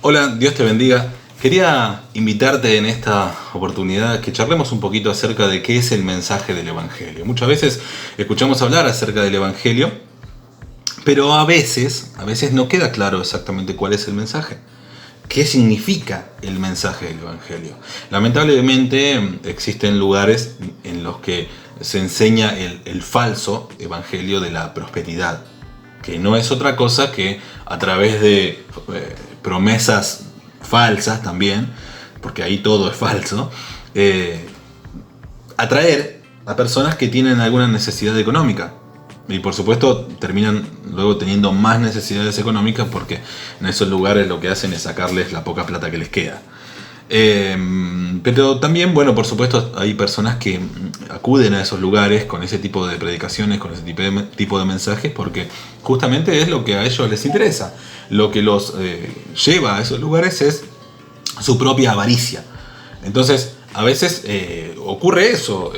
Hola, Dios te bendiga. Quería invitarte en esta oportunidad que charlemos un poquito acerca de qué es el mensaje del Evangelio. Muchas veces escuchamos hablar acerca del Evangelio, pero a veces no queda claro exactamente cuál es el mensaje. ¿Qué significa el mensaje del Evangelio? Lamentablemente existen lugares en los que se enseña el falso Evangelio de la prosperidad, que no es otra cosa que a través de promesas falsas también, porque ahí todo es falso, atraer a personas que tienen alguna necesidad económica. Y por supuesto terminan luego teniendo más necesidades económicas porque en esos lugares lo que hacen es sacarles la poca plata que les queda. Pero también, bueno, por supuesto hay personas que acuden a esos lugares con ese tipo de predicaciones, con ese tipo de mensajes, porque justamente es lo que a ellos les interesa. Lo que los lleva a esos lugares es su propia avaricia. Entonces, a veces ocurre eso.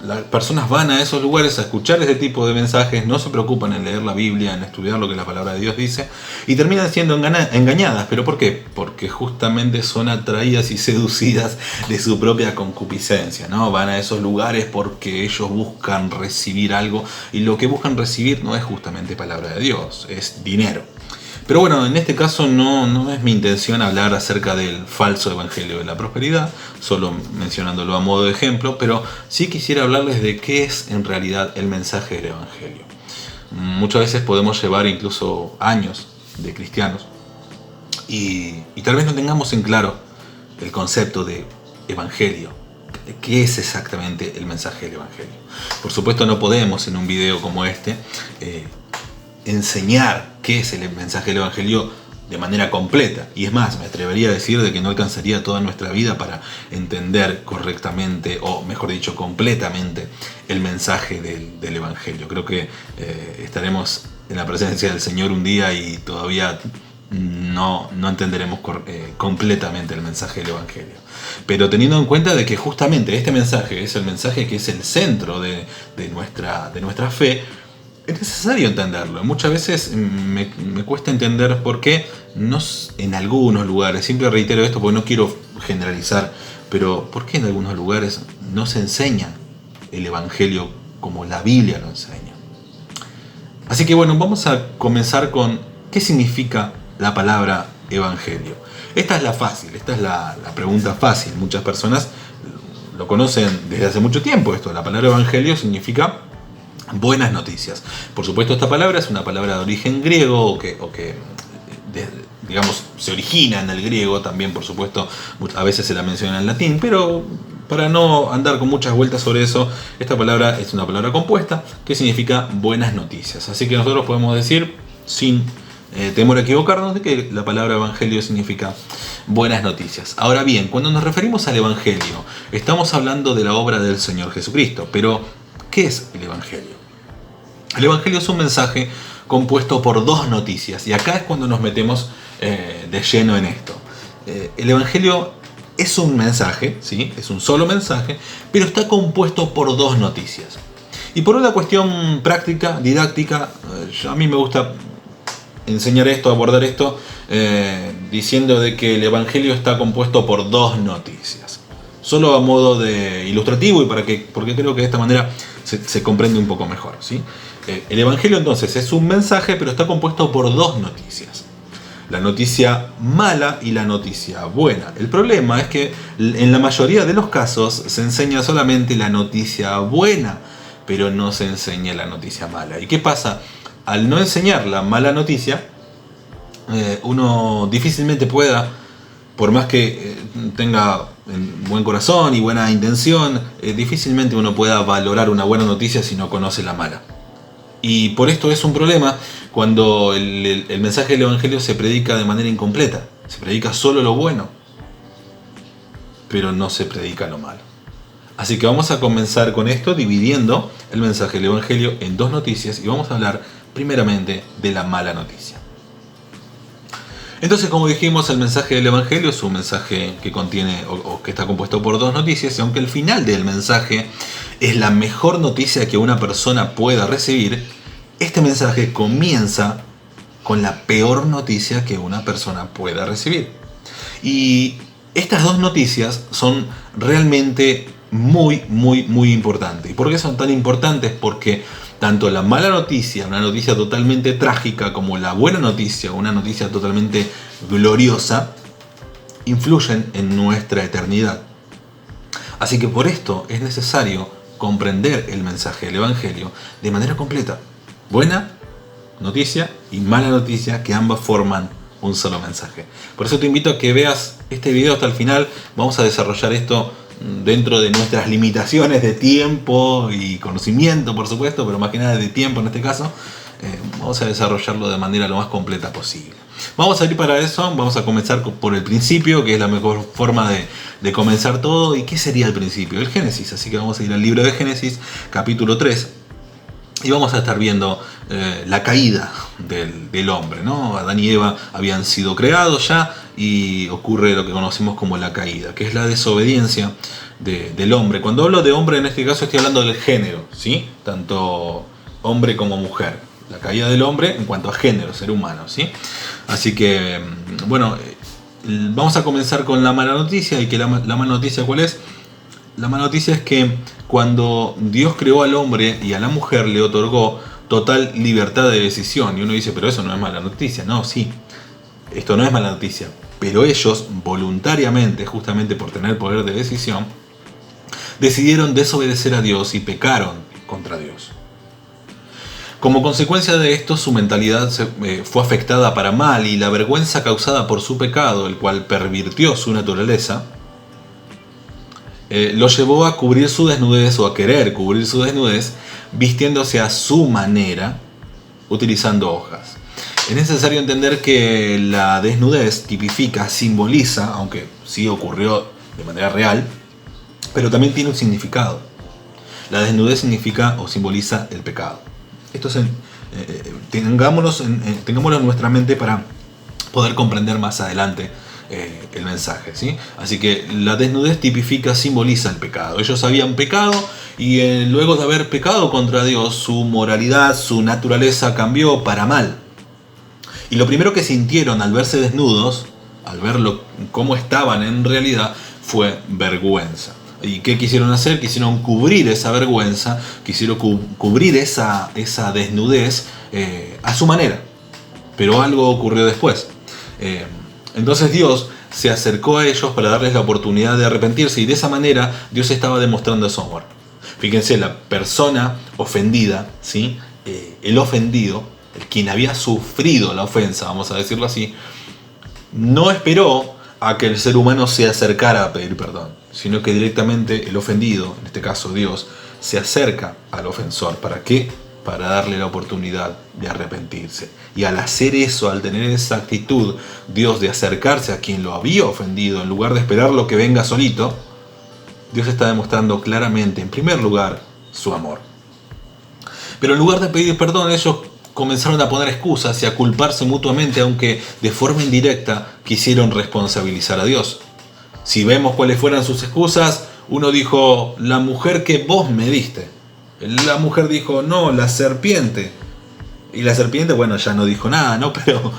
Las personas van a esos lugares a escuchar ese tipo de mensajes, no se preocupan en leer la Biblia, en estudiar lo que la palabra de Dios dice, y terminan siendo engañadas. ¿Pero por qué? Porque justamente son atraídas y seducidas de su propia concupiscencia, ¿no? Van a esos lugares porque ellos buscan recibir algo, y lo que buscan recibir no es justamente palabra de Dios, es dinero. Pero bueno, en este caso no es mi intención hablar acerca del falso evangelio de la prosperidad, solo mencionándolo a modo de ejemplo, pero sí quisiera hablarles de qué es en realidad el mensaje del evangelio. Muchas veces podemos llevar incluso años de cristianos y tal vez no tengamos en claro el concepto de evangelio. ¿Qué es exactamente el mensaje del evangelio? Por supuesto no podemos en un video como este enseñar qué es el mensaje del Evangelio de manera completa. Y es más, me atrevería a decir de que no alcanzaría toda nuestra vida para entender correctamente, o mejor dicho, completamente el mensaje del Evangelio. Creo que estaremos en la presencia del Señor un día y todavía no entenderemos completamente el mensaje del Evangelio. Pero teniendo en cuenta de que justamente este mensaje es el mensaje que es el centro de nuestra fe, es necesario entenderlo. Muchas veces me cuesta entender por qué en algunos lugares, siempre reitero esto porque no quiero generalizar, pero por qué en algunos lugares no se enseña el Evangelio como la Biblia lo enseña. Así que bueno, vamos a comenzar con qué significa la palabra Evangelio. Esta es la pregunta fácil. Muchas personas lo conocen desde hace mucho tiempo esto. La palabra Evangelio significa buenas noticias. Por supuesto, esta palabra es una palabra de origen griego o que digamos, se origina en el griego. También, por supuesto, a veces se la menciona en latín, pero para no andar con muchas vueltas sobre eso, esta palabra es una palabra compuesta que significa buenas noticias. Así que nosotros podemos decir, sin temor a equivocarnos, de que la palabra evangelio significa buenas noticias. Ahora bien, cuando nos referimos al evangelio, estamos hablando de la obra del Señor Jesucristo. Pero, ¿qué es el evangelio? El evangelio es un mensaje compuesto por dos noticias, y acá es cuando nos metemos de lleno en esto. El evangelio es un mensaje, ¿sí? Es un solo mensaje, pero está compuesto por dos noticias. Y por una cuestión práctica, didáctica, a mí me gusta enseñar esto, abordar esto, diciendo de que el evangelio está compuesto por dos noticias. Solo a modo de ilustrativo y porque creo que de esta manera se comprende un poco mejor, ¿sí? El evangelio entonces es un mensaje, pero está compuesto por dos noticias. La noticia mala y la noticia buena. El problema es que en la mayoría de los casos se enseña solamente la noticia buena, pero no se enseña la noticia mala. ¿Y qué pasa? Al no enseñar la mala noticia, uno difícilmente pueda, por más que tenga buen corazón y buena intención, difícilmente uno pueda valorar una buena noticia si no conoce la mala. Y por esto es un problema cuando el mensaje del evangelio se predica de manera incompleta. Se predica solo lo bueno, pero no se predica lo malo. Así que vamos a comenzar con esto, dividiendo el mensaje del evangelio en dos noticias, y vamos a hablar primeramente de la mala noticia. Entonces, como dijimos, el mensaje del evangelio es un mensaje que contiene o que está compuesto por dos noticias, y aunque el final del mensaje es la mejor noticia que una persona pueda recibir, este mensaje comienza con la peor noticia que una persona pueda recibir. Y estas dos noticias son realmente muy importantes. ¿Y por qué son tan importantes? Porque tanto la mala noticia, una noticia totalmente trágica, como la buena noticia, una noticia totalmente gloriosa, influyen en nuestra eternidad. Así que por esto es necesario comprender el mensaje del Evangelio de manera completa. Buena noticia y mala noticia, que ambas forman un solo mensaje. Por eso te invito a que veas este video hasta el final. Vamos a desarrollar esto dentro de nuestras limitaciones de tiempo y conocimiento, por supuesto, pero más que nada de tiempo en este caso. Vamos a desarrollarlo de manera lo más completa posible. Vamos a ir para eso, vamos a comenzar por el principio, que es la mejor forma de comenzar todo. ¿Y qué sería el principio? El Génesis. Así que vamos a ir al libro de Génesis, capítulo 3. Y vamos a estar viendo la caída del hombre, ¿no? Adán y Eva habían sido creados ya y ocurre lo que conocemos como la caída, que es la desobediencia del hombre. Cuando hablo de hombre, en este caso estoy hablando del género, ¿sí? Tanto hombre como mujer. La caída del hombre en cuanto a género, ser humano, ¿sí? Así que, bueno, vamos a comenzar con la mala noticia. ¿Y que la mala noticia cuál es? La mala noticia es que cuando Dios creó al hombre y a la mujer, le otorgó total libertad de decisión. Y uno dice, pero eso no es mala noticia. No, sí, esto no es mala noticia. Pero ellos voluntariamente, justamente por tener poder de decisión, decidieron desobedecer a Dios y pecaron contra Dios. Como consecuencia de esto, su mentalidad fue afectada para mal, y la vergüenza causada por su pecado, el cual pervirtió su naturaleza, lo llevó a cubrir su desnudez, o a querer cubrir su desnudez, vistiéndose a su manera, utilizando hojas. Es necesario entender que la desnudez tipifica, simboliza, aunque sí ocurrió de manera real, pero también tiene un significado. La desnudez significa o simboliza el pecado. Esto tengámoslo en nuestra mente para poder comprender más adelante el mensaje, ¿sí? Así que la desnudez tipifica, simboliza el pecado. Ellos habían pecado y luego de haber pecado contra Dios, su moralidad, su naturaleza cambió para mal. Y lo primero que sintieron al verse desnudos, al ver cómo estaban en realidad, fue vergüenza. ¿Y qué quisieron hacer? Quisieron cubrir esa vergüenza, quisieron cubrir esa desnudez a su manera. Pero algo ocurrió después. Entonces Dios se acercó a ellos para darles la oportunidad de arrepentirse, y de esa manera Dios estaba demostrando su amor. Fíjense, la persona ofendida, ¿sí? El ofendido, el quien había sufrido la ofensa, vamos a decirlo así, no esperó a que el ser humano se acercara a pedir perdón, sino que directamente el ofendido, en este caso Dios, se acerca al ofensor. ¿Para qué? Para darle la oportunidad de arrepentirse. Y al hacer eso, al tener esa actitud, Dios, de acercarse a quien lo había ofendido, en lugar de esperarlo que venga solito, Dios está demostrando claramente, en primer lugar, su amor. Pero en lugar de pedir perdón, ellos comenzaron a poner excusas y a culparse mutuamente, aunque de forma indirecta quisieron responsabilizar a Dios. Si vemos cuáles fueran sus excusas, uno dijo, la mujer que vos me diste. La mujer dijo, no, la serpiente. Y la serpiente, bueno, ya no dijo nada, ¿no? Pero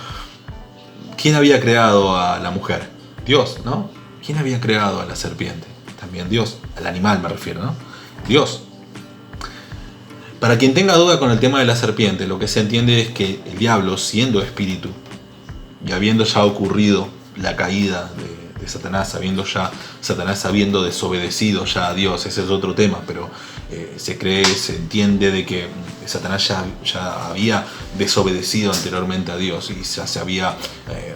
¿quién había creado a la mujer? Dios, ¿no? ¿Quién había creado a la serpiente? También Dios. Al animal me refiero, ¿no? Dios. Para quien tenga duda con el tema de la serpiente, lo que se entiende es que el diablo, siendo espíritu, y habiendo ya ocurrido la caída de Satanás, Satanás habiendo desobedecido ya a Dios, ese es otro tema, pero se entiende de que Satanás ya había desobedecido anteriormente a Dios y ya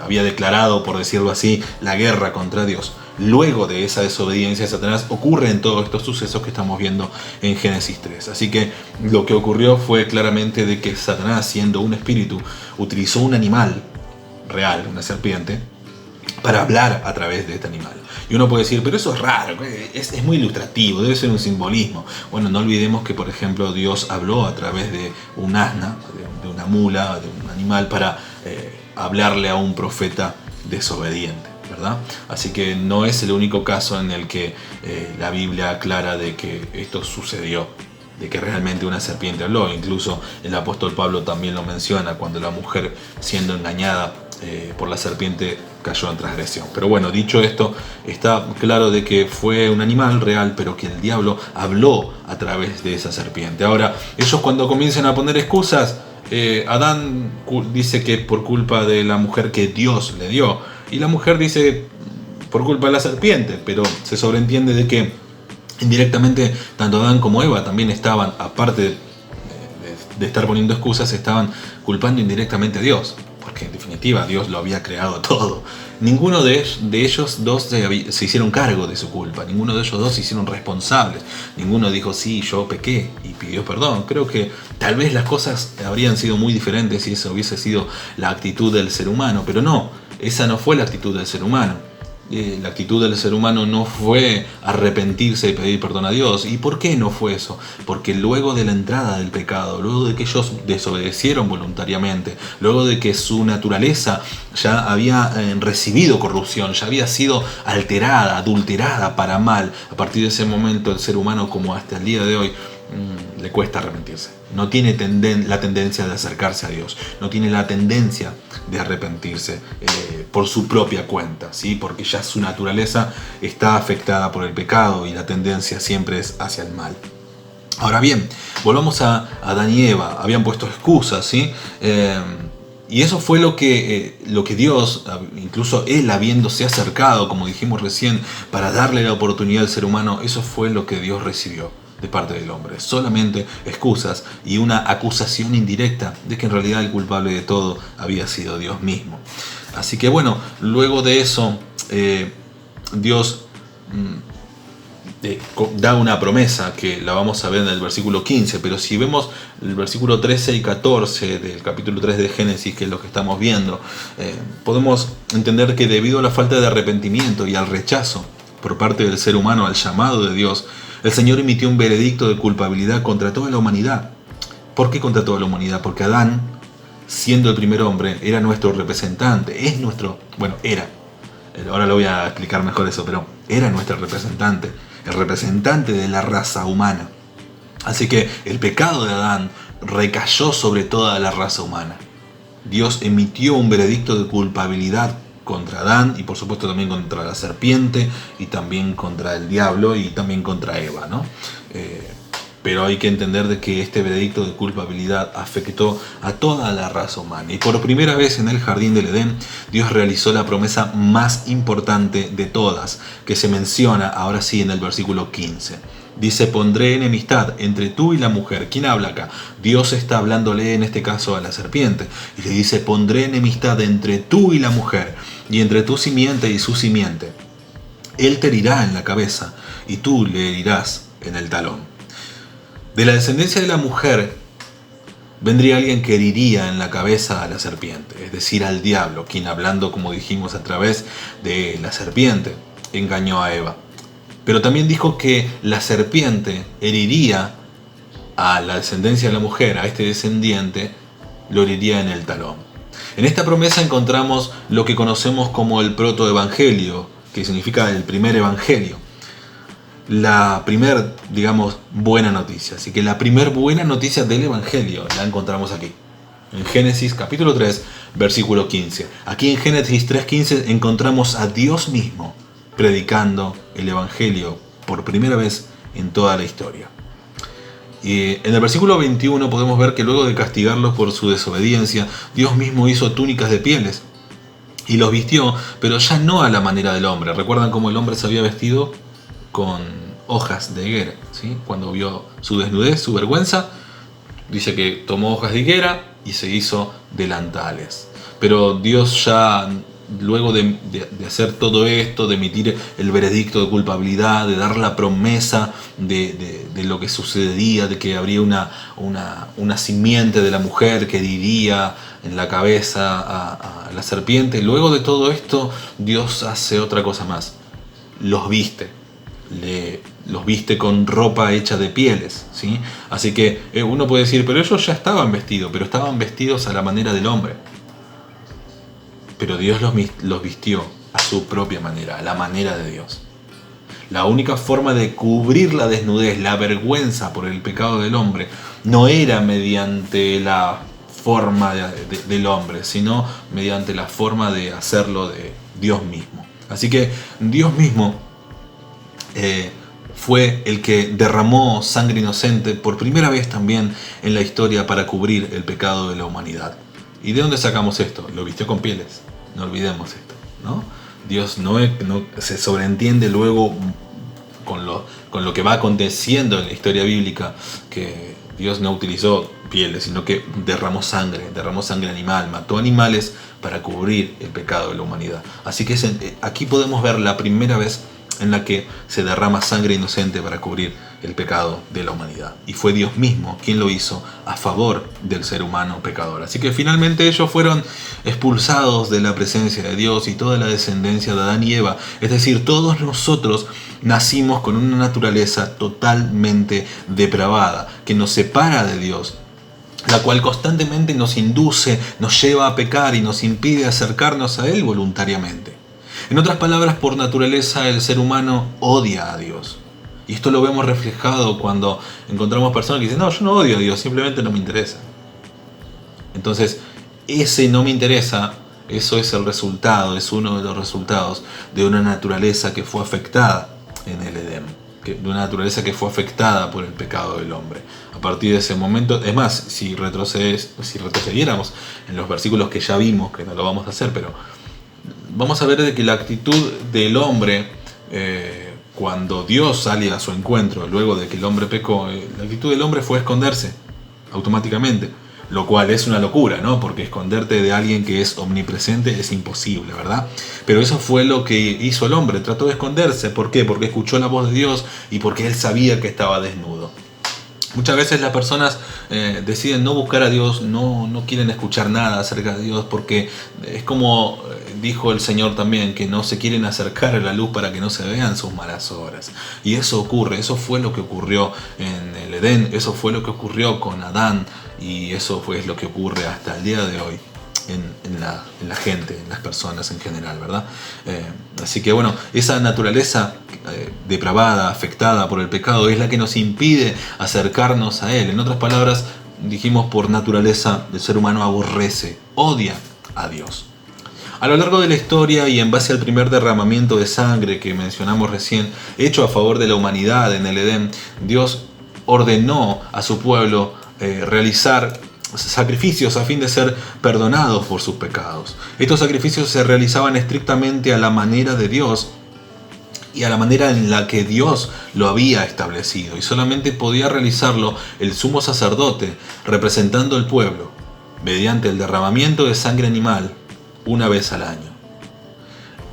había declarado, por decirlo así, la guerra contra Dios. Luego de esa desobediencia de Satanás ocurren todos estos sucesos que estamos viendo en Génesis 3. Así que lo que ocurrió fue claramente de que Satanás, siendo un espíritu, utilizó un animal real, una serpiente, para hablar a través de este animal. Y uno puede decir, pero eso es raro, es muy ilustrativo, debe ser un simbolismo. Bueno, no olvidemos que, por ejemplo, Dios habló a través de un asna, de una mula, de un animal, para hablarle a un profeta desobediente, ¿verdad? Así que no es el único caso en el que la Biblia aclara de que esto sucedió, de que realmente una serpiente habló. Incluso el apóstol Pablo también lo menciona, cuando la mujer, siendo engañada, por la serpiente cayó en transgresión. Pero bueno, dicho esto, está claro de que fue un animal real, pero que el diablo habló a través de esa serpiente. Ahora, ellos cuando comienzan a poner excusas, Adán dice que por culpa de la mujer que Dios le dio, y la mujer dice por culpa de la serpiente, pero se sobreentiende de que indirectamente tanto Adán como Eva también estaban, aparte de estar poniendo excusas, estaban culpando indirectamente a Dios, porque en definitiva Dios lo había creado todo. Ninguno de ellos dos se hicieron cargo de su culpa, ninguno de ellos dos se hicieron responsables, ninguno dijo sí, yo pequé y pidió perdón. Creo que tal vez las cosas habrían sido muy diferentes si esa hubiese sido la actitud del ser humano, pero no, esa no fue la actitud del ser humano. La actitud del ser humano no fue arrepentirse y pedir perdón a Dios. ¿Y por qué no fue eso? Porque luego de la entrada del pecado, luego de que ellos desobedecieron voluntariamente, luego de que su naturaleza ya había recibido corrupción, ya había sido alterada, adulterada para mal, a partir de ese momento el ser humano, como hasta el día de hoy, le cuesta arrepentirse. No tiene la tendencia de acercarse a Dios, no tiene la tendencia de arrepentirse por su propia cuenta, ¿sí? Porque ya su naturaleza está afectada por el pecado y la tendencia siempre es hacia el mal. Ahora bien, volvamos a Adán y Eva. Habían puesto excusas, ¿sí? Y eso fue lo que Dios, incluso Él habiéndose acercado, como dijimos recién, para darle la oportunidad al ser humano, eso fue lo que Dios recibió de parte del hombre. Solamente excusas y una acusación indirecta de que en realidad el culpable de todo había sido Dios mismo. Así que bueno, luego de eso, Dios da una promesa que la vamos a ver en el versículo 15, pero si vemos el versículo 13 y 14 del capítulo 3 de Génesis, que es lo que estamos viendo, podemos entender que debido a la falta de arrepentimiento y al rechazo por parte del ser humano al llamado de Dios, el Señor emitió un veredicto de culpabilidad contra toda la humanidad. ¿Por qué contra toda la humanidad? Porque Adán, siendo el primer hombre, era nuestro representante, era. Ahora lo voy a explicar mejor eso, pero era nuestro representante, el representante de la raza humana. Así que el pecado de Adán recayó sobre toda la raza humana. Dios emitió un veredicto de culpabilidad contra Adán y por supuesto también contra la serpiente y también contra el diablo y también contra Eva, ¿no? Pero hay que entender de que este veredicto de culpabilidad afectó a toda la raza humana. Y por primera vez en el jardín del Edén, Dios realizó la promesa más importante de todas, que se menciona ahora sí en el versículo 15. Dice, pondré enemistad entre tú y la mujer. ¿Quién habla acá? Dios está hablándole en este caso a la serpiente. Y le dice, pondré enemistad entre tú y la mujer, y entre tu simiente y su simiente. Él te herirá en la cabeza, y tú le herirás en el talón. De la descendencia de la mujer vendría alguien que heriría en la cabeza a la serpiente, es decir, al diablo, quien hablando, como dijimos, a través de la serpiente, engañó a Eva. Pero también dijo que la serpiente heriría a la descendencia de la mujer, a este descendiente, lo heriría en el talón. En esta promesa encontramos lo que conocemos como el protoevangelio, que significa el primer evangelio. La primer, buena noticia. Así que la primer buena noticia del evangelio la encontramos aquí. En Génesis capítulo 3, versículo 15. Aquí en Génesis 3:15 encontramos a Dios mismo predicando el evangelio por primera vez en toda la historia. Y en el versículo 21 podemos ver que luego de castigarlos por su desobediencia, Dios mismo hizo túnicas de pieles y los vistió, pero ya no a la manera del hombre. ¿Recuerdan cómo el hombre se había vestido? Con hojas de higuera, ¿sí? Cuando vio su desnudez, su vergüenza, dice que tomó hojas de higuera y se hizo delantales. Pero Dios ya, luego de hacer todo esto, de emitir el veredicto de culpabilidad, de dar la promesa de lo que sucedería, de que habría una simiente de la mujer que heriría en la cabeza a la serpiente, luego de todo esto, Dios hace otra cosa más. Los viste con ropa hecha de pieles, ¿sí? Así que uno puede decir, pero ellos ya estaban vestidos a la manera del hombre. Pero Dios los vistió a su propia manera, a la manera de Dios. La única forma de cubrir la desnudez, la vergüenza por el pecado del hombre, no era mediante la forma del hombre, sino mediante la forma de hacerlo de Dios mismo. Así que Dios mismo fue el que derramó sangre inocente por primera vez también en la historia para cubrir el pecado de la humanidad. ¿Y de dónde sacamos esto? Lo vistió con pieles, no olvidemos esto, ¿no? Dios no se sobreentiende luego con lo que va aconteciendo en la historia bíblica, que Dios no utilizó pieles, sino que derramó sangre animal, mató animales para cubrir el pecado de la humanidad. Así que aquí podemos ver la primera vez en la que se derrama sangre inocente para cubrir el pecado de la humanidad. Y fue Dios mismo quien lo hizo a favor del ser humano pecador. Así que finalmente ellos fueron expulsados de la presencia de Dios y toda la descendencia de Adán y Eva. Es decir, todos nosotros nacimos con una naturaleza totalmente depravada, que nos separa de Dios, la cual constantemente nos induce, nos lleva a pecar y nos impide acercarnos a Él voluntariamente. En otras palabras, por naturaleza el ser humano odia a Dios. Y esto lo vemos reflejado cuando encontramos personas que dicen, no, yo no odio a Dios, simplemente no me interesa. Entonces, ese no me interesa, eso es el resultado, es uno de los resultados de una naturaleza que fue afectada en el Edén, de una naturaleza que fue afectada por el pecado del hombre. A partir de ese momento, es más, si retrocediéramos en los versículos que ya vimos, que no lo vamos a hacer, pero vamos a ver de que la actitud del hombre, cuando Dios sale a su encuentro, luego de que el hombre pecó, la actitud del hombre fue esconderse automáticamente, lo cual es una locura, ¿no? Porque esconderte de alguien que es omnipresente es imposible, ¿verdad? Pero eso fue lo que hizo el hombre, trató de esconderse. ¿Por qué? Porque escuchó la voz de Dios y porque él sabía que estaba desnudo. Muchas veces las personas deciden no buscar a Dios, no quieren escuchar nada acerca de Dios, porque es como dijo el Señor también, que no se quieren acercar a la luz para que no se vean sus malas obras. Y eso ocurre, eso fue lo que ocurrió en el Edén, eso fue lo que ocurrió con Adán, y eso fue lo que ocurre hasta el día de hoy en la gente, en las personas en general, ¿verdad? Así que bueno, esa naturaleza depravada, afectada por el pecado, es la que nos impide acercarnos a Él. En otras palabras, dijimos, por naturaleza el ser humano aborrece, odia a Dios. A lo largo de la historia y en base al primer derramamiento de sangre que mencionamos recién, hecho a favor de la humanidad en el Edén, Dios ordenó a su pueblo realizar sacrificios a fin de ser perdonados por sus pecados. Estos sacrificios se realizaban estrictamente a la manera de Dios y a la manera en la que Dios lo había establecido, y solamente podía realizarlo el sumo sacerdote representando al pueblo mediante el derramamiento de sangre animal una vez al año.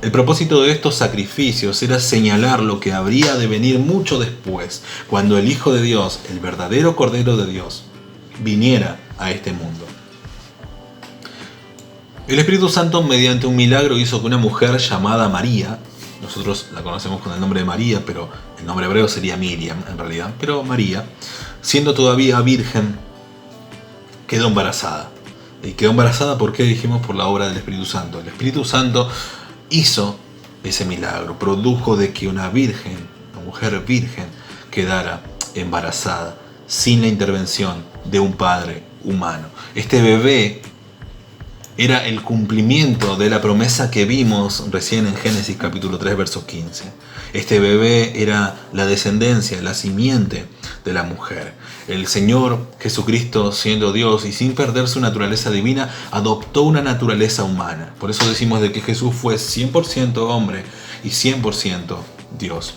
El propósito de estos sacrificios era señalar lo que habría de venir mucho después, cuando el Hijo de Dios, el verdadero Cordero de Dios, viniera a este mundo. El Espíritu Santo, mediante un milagro, hizo que una mujer llamada María, nosotros la conocemos con el nombre de María, pero el nombre hebreo sería Miriam en realidad, pero María, siendo todavía virgen, quedó embarazada. Y quedó embarazada, ¿por qué? Dijimos, por la obra del Espíritu Santo. El Espíritu Santo hizo ese milagro, produjo de que una virgen, una mujer virgen, quedara embarazada sin la intervención de un padre humano. Este bebé era el cumplimiento de la promesa que vimos recién en Génesis capítulo 3, verso 15. Este bebé era la descendencia, la simiente de la mujer. El Señor Jesucristo, siendo Dios y sin perder su naturaleza divina, adoptó una naturaleza humana. Por eso decimos de que Jesús fue 100% hombre y 100% Dios.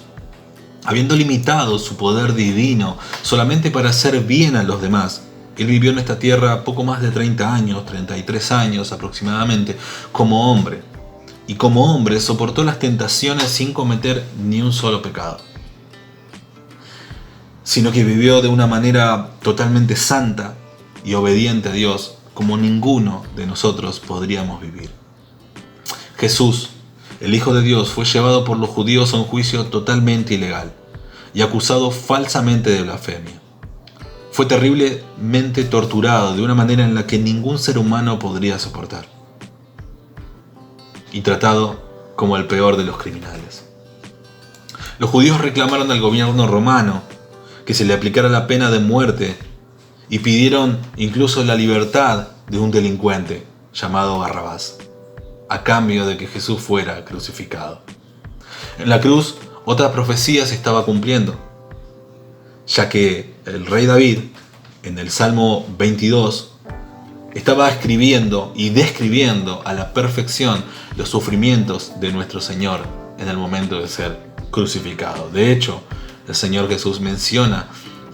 Habiendo limitado su poder divino solamente para hacer bien a los demás, Él vivió en esta tierra poco más de 30 años, 33 años aproximadamente, como hombre. Y como hombre soportó las tentaciones sin cometer ni un solo pecado, sino que vivió de una manera totalmente santa y obediente a Dios, como ninguno de nosotros podríamos vivir. Jesús, el Hijo de Dios, fue llevado por los judíos a un juicio totalmente ilegal y acusado falsamente de blasfemia. Fue terriblemente torturado de una manera en la que ningún ser humano podría soportar, y tratado como el peor de los criminales. Los judíos reclamaron al gobierno romano que se le aplicara la pena de muerte y pidieron incluso la libertad de un delincuente llamado Barrabás, a cambio de que Jesús fuera crucificado. En la cruz, otra profecía se estaba cumpliendo, ya que el rey David, en el Salmo 22, estaba escribiendo y describiendo a la perfección los sufrimientos de nuestro Señor en el momento de ser crucificado. De hecho, el Señor Jesús menciona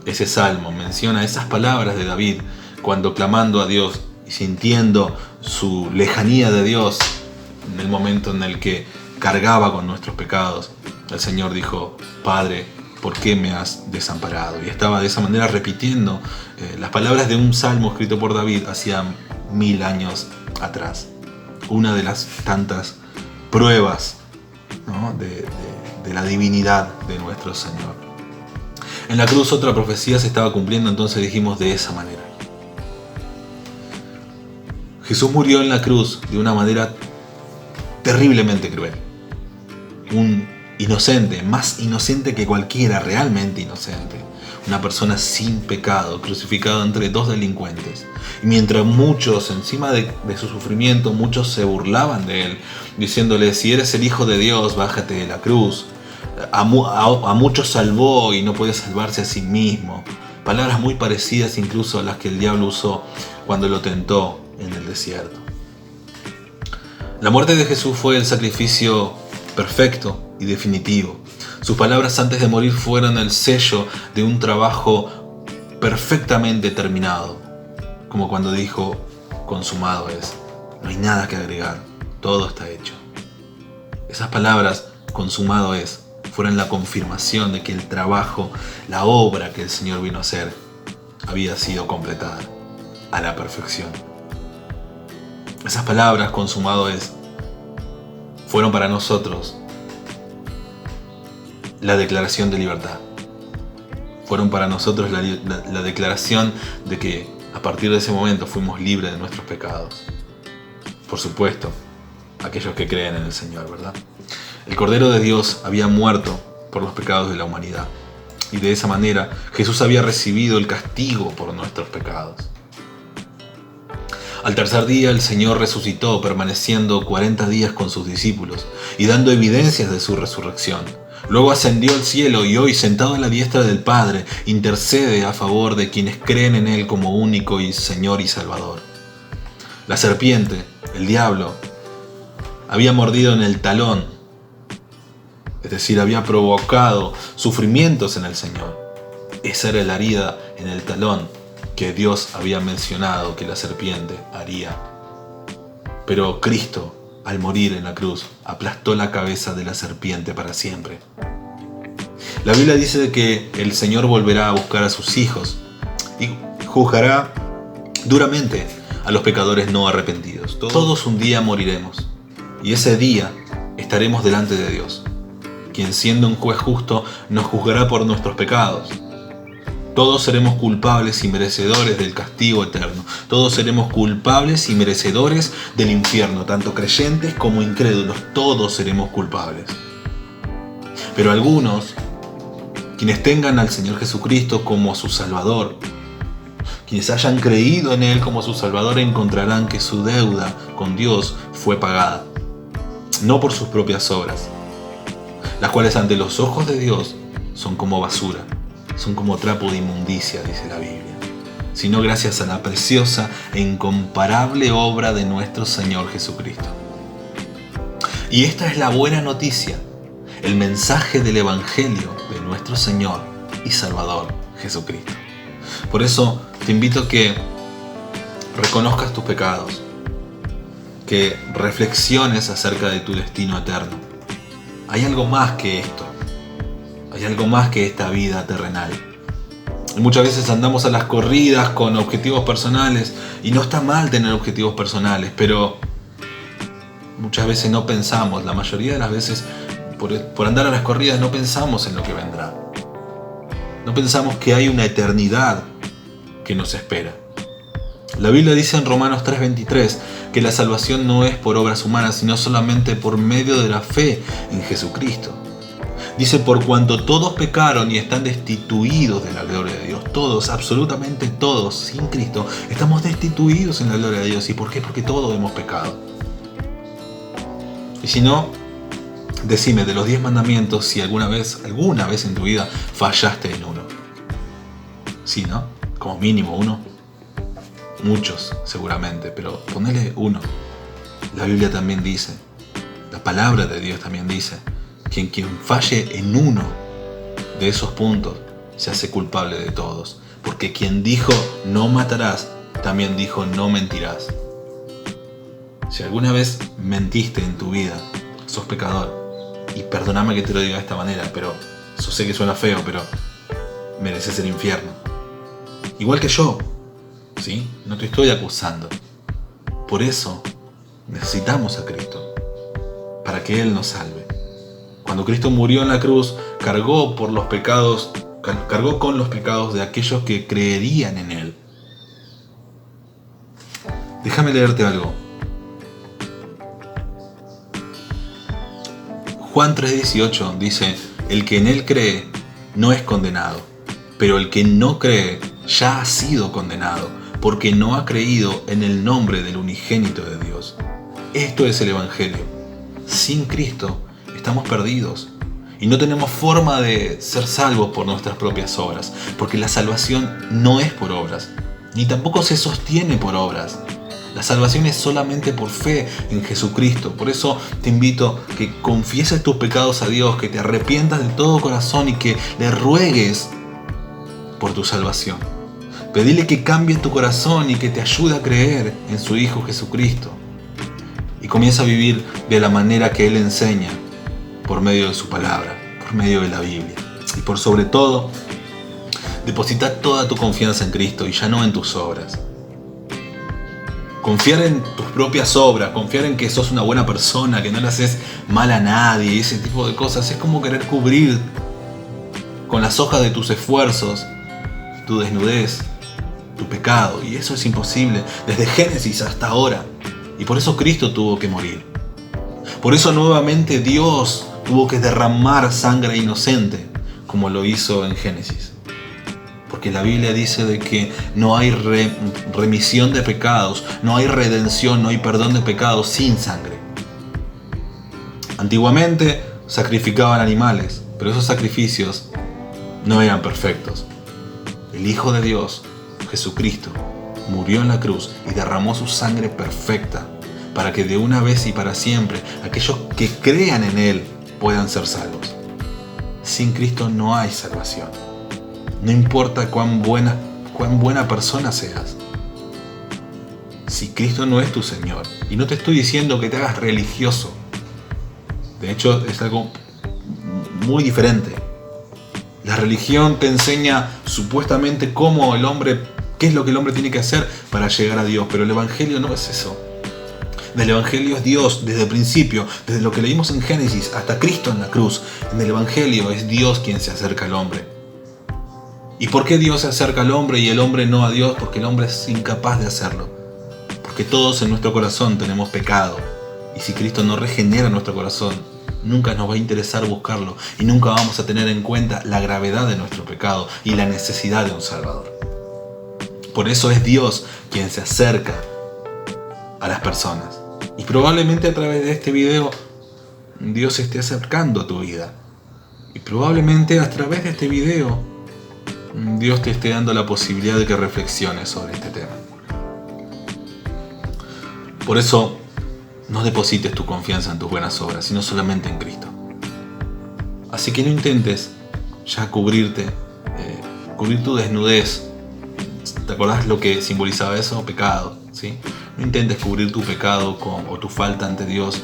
ese salmo, menciona esas palabras de David cuando clamando a Dios y sintiendo su lejanía de Dios en el momento en el que cargaba con nuestros pecados, el Señor dijo: Padre, ¿por qué me has desamparado? Y estaba de esa manera repitiendo las palabras de un salmo escrito por David hacía 1000 años atrás. Una de las tantas pruebas, ¿no?, de la divinidad de nuestro Señor. En la cruz otra profecía se estaba cumpliendo, entonces dijimos de esa manera. Jesús murió en la cruz de una manera terriblemente cruel. Un inocente, más inocente que cualquiera, realmente inocente. Una persona sin pecado, crucificado entre dos delincuentes. Y mientras muchos, encima de su sufrimiento, muchos se burlaban de él, diciéndole: si eres el Hijo de Dios, bájate de la cruz. A muchos salvó y no puede salvarse a sí mismo. Palabras muy parecidas incluso a las que el diablo usó cuando lo tentó en el desierto. La muerte de Jesús fue el sacrificio perfecto y definitivo. Sus palabras antes de morir fueron el sello de un trabajo perfectamente terminado, como cuando dijo: consumado es, no hay nada que agregar, todo está hecho. Esas palabras, consumado es, fueron la confirmación de que el trabajo, la obra que el Señor vino a hacer, había sido completada a la perfección. Esas palabras, consumado es, fueron para nosotros la declaración de libertad. Fueron para nosotros la declaración de que a partir de ese momento fuimos libres de nuestros pecados. Por supuesto, aquellos que creen en el Señor, ¿verdad? El Cordero de Dios había muerto por los pecados de la humanidad. Y de esa manera Jesús había recibido el castigo por nuestros pecados. Al tercer día el Señor resucitó, permaneciendo 40 días con sus discípulos y dando evidencias de su resurrección. Luego ascendió al cielo y hoy, sentado a la diestra del Padre, intercede a favor de quienes creen en Él como único y Señor y Salvador. La serpiente, el diablo, había mordido en el talón, es decir, había provocado sufrimientos en el Señor. Esa era la herida en el talón que Dios había mencionado que la serpiente haría. Pero Cristo, al morir en la cruz, aplastó la cabeza de la serpiente para siempre. La Biblia dice que el Señor volverá a buscar a sus hijos y juzgará duramente a los pecadores no arrepentidos. Todos un día moriremos y ese día estaremos delante de Dios, quien siendo un juez justo nos juzgará por nuestros pecados. Todos seremos culpables y merecedores del castigo eterno. Todos seremos culpables y merecedores del infierno, tanto creyentes como incrédulos. Todos seremos culpables. Pero algunos, quienes tengan al Señor Jesucristo como su Salvador, quienes hayan creído en Él como su Salvador, encontrarán que su deuda con Dios fue pagada, no por sus propias obras, las cuales ante los ojos de Dios son como basura. Son como trapo de inmundicia, dice la Biblia, sino gracias a la preciosa e incomparable obra de nuestro Señor Jesucristo. Y esta es la buena noticia, el mensaje del Evangelio de nuestro Señor y Salvador Jesucristo. Por eso te invito a que reconozcas tus pecados, que reflexiones acerca de tu destino eterno. Hay algo más que esto. Hay algo más que esta vida terrenal. Y muchas veces andamos a las corridas con objetivos personales y no está mal tener objetivos personales, pero muchas veces no pensamos, la mayoría de las veces por andar a las corridas no pensamos en lo que vendrá. No pensamos que hay una eternidad que nos espera. La Biblia dice en Romanos 3:23 que la salvación no es por obras humanas, sino solamente por medio de la fe en Jesucristo. Dice, por cuanto todos pecaron y están destituidos de la gloria de Dios. Todos, absolutamente todos, sin Cristo, estamos destituidos en la gloria de Dios. ¿Y por qué? Porque todos hemos pecado. Y si no, decime, de los 10 mandamientos, si alguna vez en tu vida fallaste en uno. Sí, ¿no? Como mínimo uno. Muchos, seguramente, pero ponele uno. La Biblia también dice, la palabra de Dios también dice, que quien falle en uno de esos puntos se hace culpable de todos. Porque quien dijo no matarás, también dijo no mentirás. Si alguna vez mentiste en tu vida, sos pecador. Y perdóname que te lo diga de esta manera, pero yo sé que suena feo, pero mereces el infierno. Igual que yo, ¿sí? No te estoy acusando. Por eso necesitamos a Cristo, para que Él nos salve. Cuando Cristo murió en la cruz, cargó con los pecados de aquellos que creerían en Él. Déjame leerte algo. Juan 3:18 dice, el que en Él cree no es condenado, pero el que no cree ya ha sido condenado, porque no ha creído en el nombre del unigénito de Dios. Esto es el Evangelio. Sin Cristo estamos perdidos y no tenemos forma de ser salvos por nuestras propias obras, porque la salvación no es por obras, ni tampoco se sostiene por obras. La salvación es solamente por fe en Jesucristo. Por eso te invito a que confieses tus pecados a Dios, que te arrepientas de todo corazón y que le ruegues por tu salvación. Pedile que cambie tu corazón y que te ayude a creer en su Hijo Jesucristo. Y comienza a vivir de la manera que Él enseña, por medio de su palabra, por medio de la Biblia. Y por sobre todo, deposita toda tu confianza en Cristo y ya no en tus obras. Confiar en tus propias obras, confiar en que sos una buena persona, que no le haces mal a nadie, ese tipo de cosas, es como querer cubrir con las hojas de tus esfuerzos tu desnudez, tu pecado, y eso es imposible desde Génesis hasta ahora. Y por eso Cristo tuvo que morir. Por eso nuevamente Dios tuvo que derramar sangre inocente, como lo hizo en Génesis. Porque la Biblia dice de que no hay remisión de pecados, no hay redención, no hay perdón de pecados sin sangre. Antiguamente sacrificaban animales, pero esos sacrificios no eran perfectos. El Hijo de Dios, Jesucristo, murió en la cruz y derramó su sangre perfecta para que de una vez y para siempre aquellos que crean en Él puedan ser salvos. Sin Cristo no hay salvación. No importa cuán buena persona seas. Si Cristo no es tu Señor, y no te estoy diciendo que te hagas religioso, de hecho es algo muy diferente. La religión te enseña supuestamente qué es lo que el hombre tiene que hacer para llegar a Dios, pero el Evangelio no es eso. El Evangelio es Dios desde el principio, desde lo que leímos en Génesis hasta Cristo en la cruz. En el Evangelio es Dios quien se acerca al hombre. ¿Y por qué Dios se acerca al hombre y el hombre no a Dios? Porque el hombre es incapaz de hacerlo. Porque todos en nuestro corazón tenemos pecado. Y si Cristo no regenera nuestro corazón, nunca nos va a interesar buscarlo y nunca vamos a tener en cuenta la gravedad de nuestro pecado y la necesidad de un Salvador. Por eso es Dios quien se acerca a las personas. Y probablemente a través de este video Dios se esté acercando a tu vida. Y probablemente a través de este video Dios te esté dando la posibilidad de que reflexiones sobre este tema. Por eso, no deposites tu confianza en tus buenas obras, sino solamente en Cristo. Así que no intentes ya cubrir tu desnudez. ¿Te acordás lo que simbolizaba eso? Pecado, ¿sí? No intentes cubrir tu pecado o tu falta ante Dios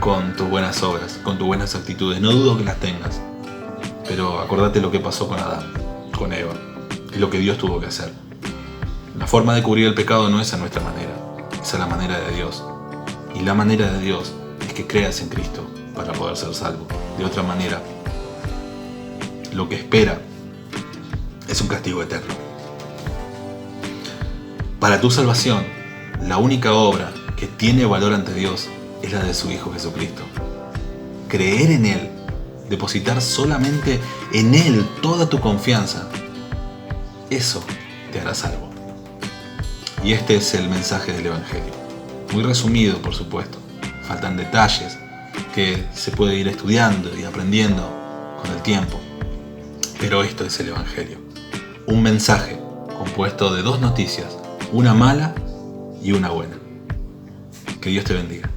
con tus buenas obras, con tus buenas actitudes. No dudo que las tengas, pero acordate lo que pasó con Adán, con Eva, y lo que Dios tuvo que hacer. La forma de cubrir el pecado no es a nuestra manera, es a la manera de Dios. Y la manera de Dios es que creas en Cristo para poder ser salvo. De otra manera, lo que espera es un castigo eterno. Para tu salvación, la única obra que tiene valor ante Dios es la de su Hijo Jesucristo. Creer en Él depositar solamente en Él toda tu confianza, eso te hará salvo. Y este es el mensaje del Evangelio. Muy resumido, por supuesto. Faltan detalles que se puede ir estudiando y aprendiendo con el tiempo. Pero esto es el Evangelio. Un mensaje compuesto de dos noticias, una mala y una buena. Que Dios te bendiga.